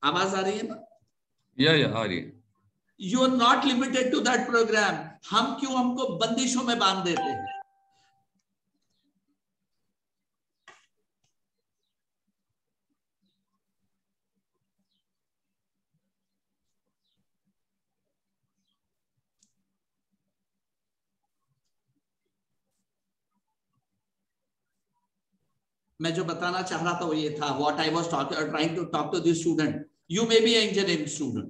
आवाज आ रही है ना? या आ रही है। You are not limited to that program. हम क्यों हमको बंदिशों में बांध देते हैं? मैं जो बताना चाह रहा था वो ये था, what I was trying to talk to this student. You may be engineering student,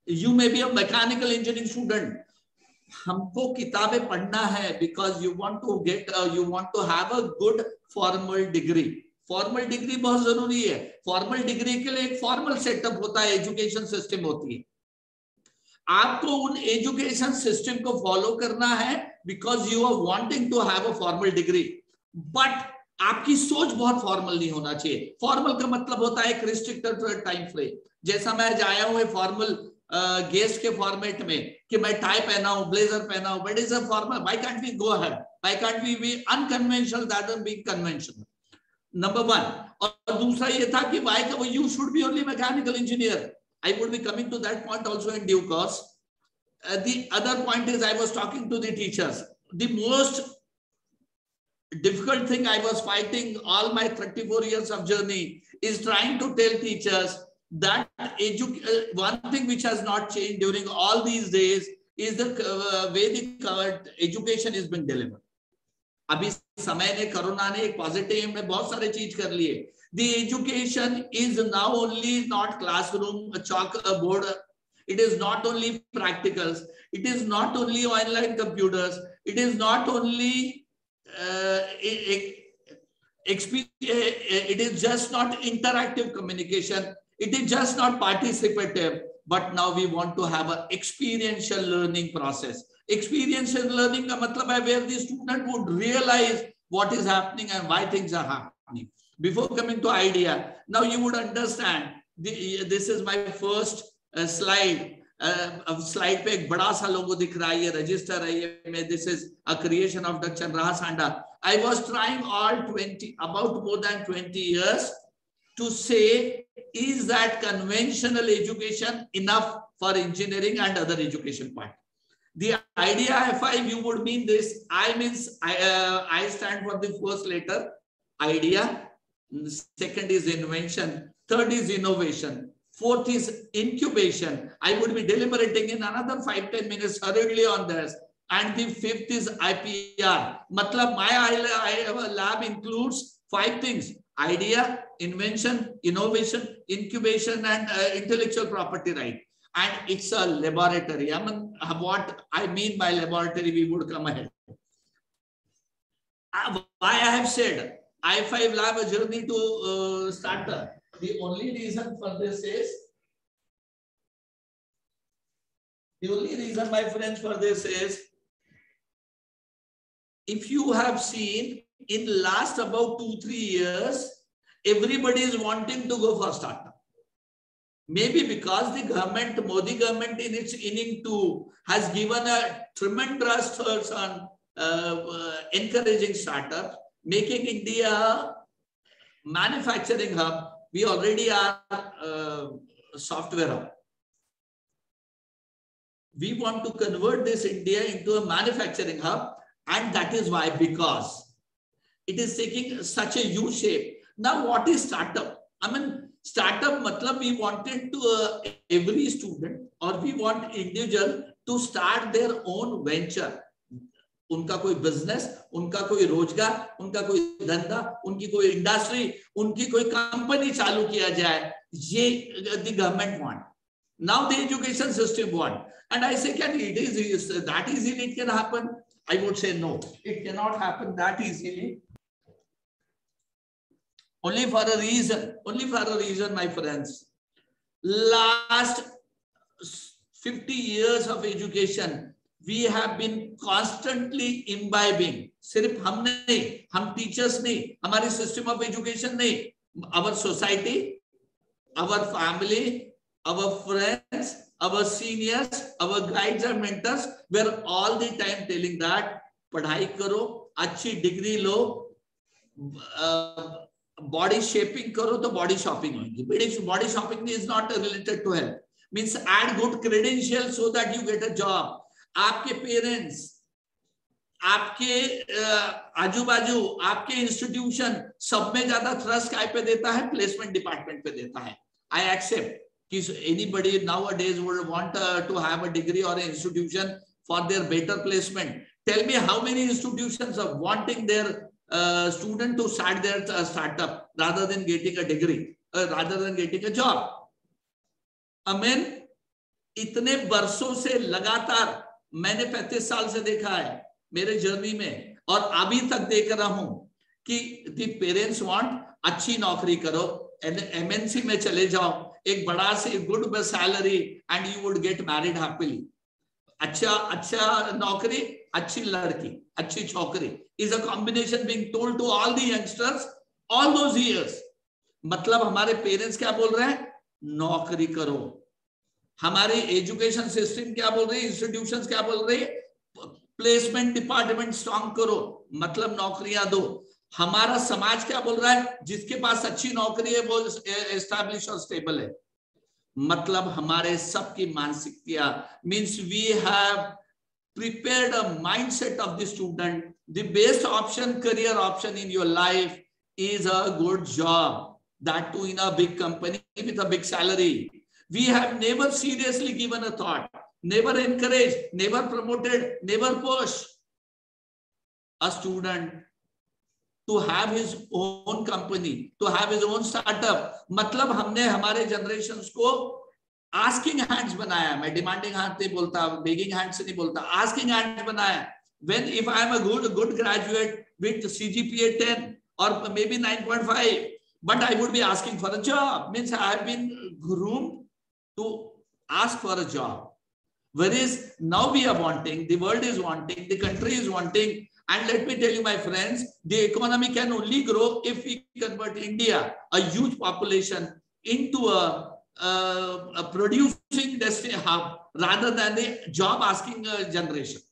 you may be a mechanical engineering student. हमको किताबें पढ़ना है because you want to get, you want to have a good formal degree. Formal degree बहुत जरूरी है। Formal degree के लिए एक फॉर्मल सेटअप होता है, एजुकेशन सिस्टम होती है। आपको उन एजुकेशन सिस्टम को फॉलो करना है because you are wanting to have a formal degree. But आपकी सोच बहुत फॉर्मल नहीं होना चाहिए। फॉर्मल का मतलब होता है एक रिस्ट्रिक्टेड टाइम फ्रेम। जैसा मैं आया हूं फॉर्मल गेस्ट के फॉर्मेट में कि मैं टाई पहना हूं, ब्लेजर पहना हूं, but is a formal. Why can't we go ahead? Why can't we be unconventional that be conventional? Number one. और दूसरा ये था कि why you should be only mechanical engineer. I would be coming to that point also in due course. The other point is I was talking to the teachers. The most difficult thing I was fighting all my 34 years of journey is trying to tell teachers that one thing which has not changed during all these days is the way the education is being delivered. अभी समय ने, corona ने एक positive में बहुत सारे चीज कर लिए। The education is now only not classroom, a chalk, a board. It is not only practicals. It is not only online computers. It is not only it is just not interactive communication. It is just not participative. But now we want to have an experiential learning process. Experiential learning का मतलब है where the student would realize what is happening and why things are happening. Before coming to idea, now you would understand. This is my first slide. अब slide पे एक बड़ा सा लोगो दिख रहा है, ये रजिस्टर है, ये this is a creation of doctor Chandrahas Sanda. I was trying about more than 20 years to say, is that conventional education enough for engineering and other education part? The idea, if you would mean this, I means I stand for the first letter, idea. Second is invention. Third is innovation. Fourth is incubation. I would be deliberating in another 5-10 minutes hurriedly on this. And the fifth is IPR. Matlab, my lab includes 5 things: idea, invention, innovation, incubation, and intellectual property right. And it's a laboratory. I mean, what I mean by laboratory, we would come ahead. Why I have said I5 lab a journey to startup. The only reason for this is, my friends, for this is, if you have seen in last about 2-3 years, everybody is wanting to go for startup. Maybe because the government, Modi government in its inning 2 has given a tremendous thrust on encouraging startups, making India a manufacturing hub. We already are software hub. We want to convert this India into a manufacturing hub, and that is why, because it is taking such a U shape. Now, what is startup? I mean, startup matlab we wanted to every student, or we want individual to start their own venture. उनका कोई business, उनका कोई रोजगार, उनका कोई धंधा, उनकी कोई इंडस्ट्री, उनकी कोई कंपनी चालू किया जाए, ये the government want. Now the education system want. And I say, can it is that easily it can happen? I would say no, it cannot happen that easily. Only for a reason, my friends. Last 50 years of education, we have been constantly imbibing. सिर्फ हम नहीं, हम teachers नहीं, हमारी system of education नहीं, our society, our family, our friends, our seniors, our guides and mentors were all the time telling that पढ़ाई करो, अच्छी डिग्री लो, बॉडी शेपिंग करो तो बॉडी शॉपिंग होगी. Body shopping is not related to health. Means add good credential so that you get a job. आपके parents, आपके आजू बाजू, आपके इंस्टीट्यूशन सब में ज्यादा थ्रस्ट काय पे देता है? प्लेसमेंट डिपार्टमेंट पे देता है. आई एक्सेप्ट कि anybody nowadays would want to have a degree or an institution for their better placement. Tell me how many institutions are wanting their student to start their startup rather than getting a degree, rather than getting a job. Amen. इतने वर्षों से लगातार मैंने 35 साल से देखा है मेरे जर्नी में, और अभी तक देख रहा हूं कि दी पेरेंट्स वांट अच्छी नौकरी करो, एमएनसी में चले जाओ, एक बड़ा से good salary and you would get married happily. अच्छा नौकरी, अच्छी लड़की, अच्छी छोकरी is a combination being told to all the youngsters all those years. मतलब हमारे पेरेंट्स क्या बोल रहे हैं? नौकरी करो. हमारे एजुकेशन सिस्टम क्या बोल रही है? इंस्टीट्यूशंस क्या बोल रही है? प्लेसमेंट डिपार्टमेंट स्ट्रॉन्ग करो, मतलब नौकरियां दो. हमारा समाज क्या बोल रहा है? जिसके पास अच्छी नौकरी है वो एस्टैब्लिश और स्टेबल है. मतलब हमारे सबकी मानसिकता means we have prepared a mindset of the student. The best option, career option in your life is a good job, that too in a big company with a big salary. We have never seriously given a thought, never encouraged, never promoted, never pushed a student to have his own company, to have his own startup. मतलब हमने हमारे generations को asking hands बनाया. मैं demanding hands नहीं बोलता, begging hands से नहीं बोलता, asking hands बनाया. When if I am a good graduate with CGPA 10 or maybe 9.5, but I would be asking for a job, means I have been groomed to ask for a job. Whereas now we are wanting, the world is wanting, the country is wanting, and let me tell you, my friends, the economy can only grow if we convert India, a huge population, into a producing hub rather than a job asking generation.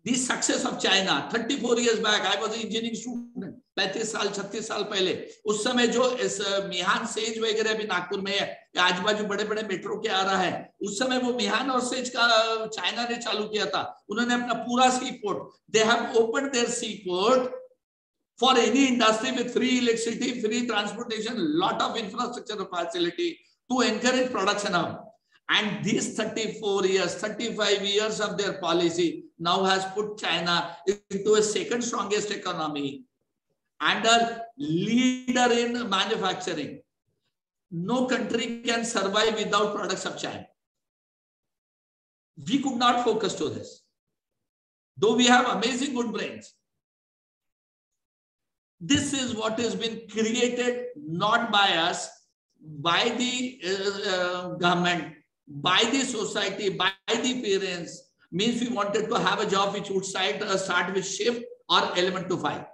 The success of China 34 years back, I was an engineering student. 35 साल 36 साल पहले, उस समय जो इस मिहान says वगैरह भी नागपुर में है, आज बाजू बड़े बड़े मेट्रो के आ रहा है, उस समय वो मिहान और सेज का चाइना ने चालू किया था. उन्होंने अपना पूरा sea port, they have opened their sea port for any industry with free electricity, free transportation, lot of infrastructure facility to encourage production hub. And these 34 years, 35 years of their policy now has put China into a second strongest economy and a leader in manufacturing. No country can survive without products of China. We could not focus to this, though we have amazing good brains. This is what has been created not by us, by the government, by the society, by the parents. Means we wanted to have a job which would start with shift or 11 to 5.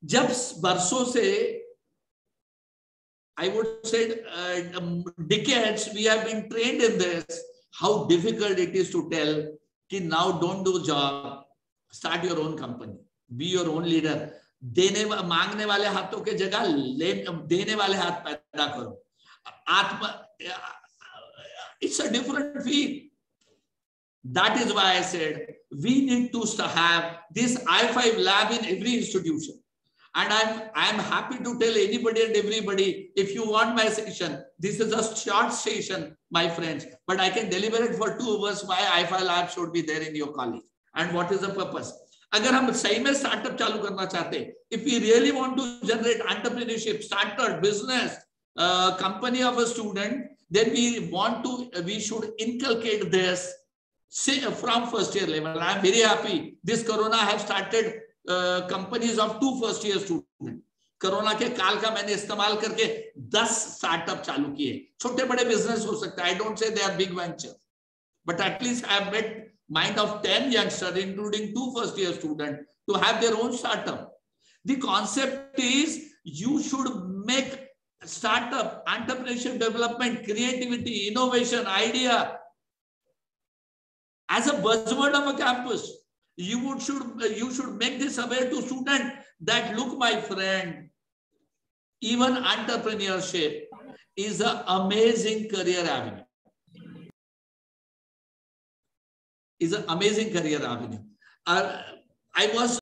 जब वर्षों से, I would say decades, we have been trained in this, how difficult it is to tell कि now don't do job, start your own company, be your own leader. मांगने वाले हाथों के जगह देने वाले हाथ पैदा करो. It's a different feel. That is why I said we need to have this I5 lab in every institution. And I'm happy to tell anybody and everybody, if you want my session, this is a short session, my friends, but I can deliver it for 2 hours why I5 lab should be there in your college and what is the purpose. अगर हम सही में startup चालू करना चाहते, if we really want to generate entrepreneurship, startup, business, company of a student, then we should inculcate this from first year level. I am very happy this corona have started companies of 2 first year students. Corona के काल का मैंने इस्तेमाल करके 10 startup चालू किए. छोटे बड़े बिजनेस हो सकता है, I don't say they are big venture, but at least I have met mind of 10 youngsters, including 2 first year students, to have their own startup. The concept is you should make startup, entrepreneurship, development, creativity, innovation, idea as a buzzword of a campus. You should make this aware to student that look, my friend, even entrepreneurship is an amazing career avenue. Is an amazing career avenue. I was